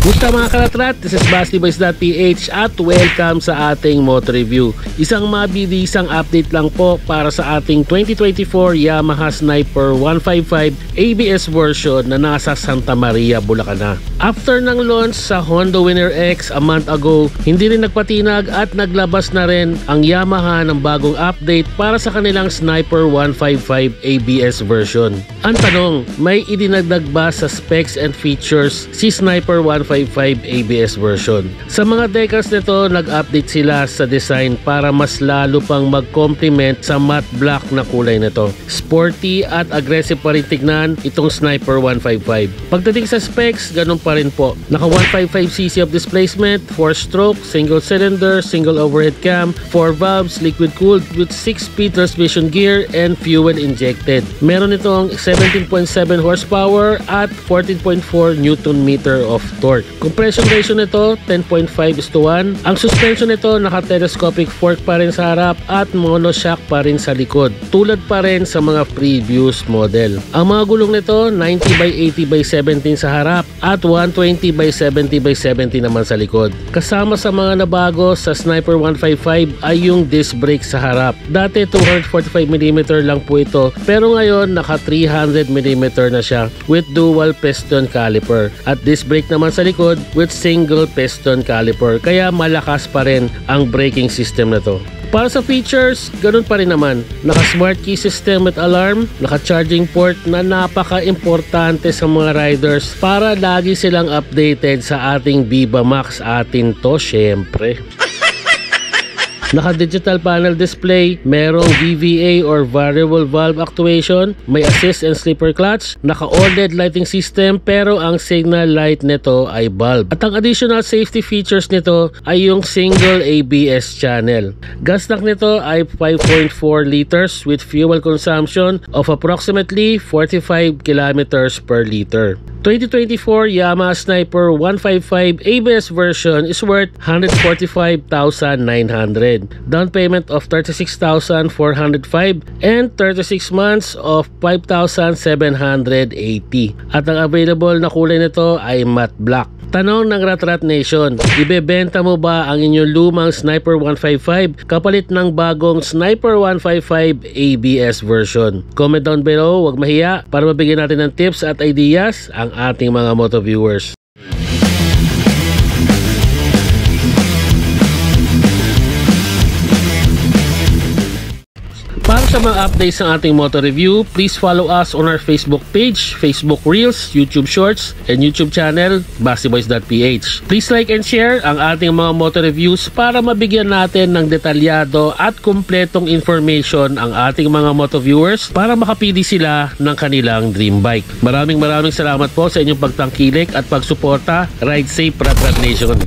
Musta mga karatrat? This is BastiBoys.ph at welcome sa ating motor review. Isang mabilisang update lang po para sa ating 2024 Yamaha Sniper 155 ABS version na nasa Santa Maria, Bulacan na. After ng launch sa Honda Winner X a month ago, hindi rin nagpatinag at naglabas na rin ang Yamaha ng bagong update para sa kanilang Sniper 155 ABS version. Ang tanong, may idinagdag ba sa specs and features si Sniper 155 ABS version? Sa mga decals nito, nag-update sila sa design para mas lalo pang mag-complement sa matte black na kulay nito. Sporty at aggressive pa rin tignan itong Sniper 155. Pagdating sa specs, ganun pa rin po. Naka 155cc of displacement, 4-stroke, single cylinder, single overhead cam, 4 valves, liquid cooled with 6-speed transmission gear and fuel injected. Meron itong 17.7 horsepower at 14.4 Newton meter of torque. Compression ratio nito 10.5:1. Ang suspension nito naka-telescopic fork pa rin sa harap at monoshock pa rin sa likod, tulad pa rin sa mga previous model. Ang mga gulong nito 90/80/17 sa harap at 120/70/70 naman sa likod. Kasama sa mga nabago sa Sniper 155 ay yung disc brake sa harap. Dati 245mm lang po ito, pero ngayon naka 300mm na siya with dual piston caliper, at disc brake naman sa likod with single piston caliper, kaya malakas pa rin ang braking system na to. Para sa features, ganun pa rin naman. Naka-smart key system with alarm, naka-charging port na napaka-importante sa mga riders para lagi silang updated sa ating Viva Max atin to syempre. Naka-digital panel display, merong VVA or variable valve actuation, may assist and slipper clutch, naka-OLED lighting system pero ang signal light nito ay bulb. At ang additional safety features nito ay yung single ABS channel. Gas tank nito ay 5.4 liters with fuel consumption of approximately 45 kilometers per liter. 2024 Yamaha Sniper 155 ABS version is worth 145,900. Down payment of 36,405 and 36 months of 5,780. At ang available na kulay nito ay matte black. Tanong ng Ratrat Nation, ibebenta mo ba ang inyong lumang Sniper 155 kapalit ng bagong Sniper 155 ABS version? Comment down below, huwag mahiya, para mabigyan natin ng tips at ideas ang ating mga moto viewers. Para sa mga updates ng ating motor review, please follow us on our Facebook page, Facebook Reels, YouTube Shorts, and YouTube channel, BastiBoys.ph. Please like and share ang ating mga motor reviews para mabigyan natin ng detalyado at kumpletong information ang ating mga moto viewers para makapili sila ng kanilang dream bike. Maraming salamat po sa inyong pagtangkilik at pagsuporta. Ride safe, Ratrat Nation!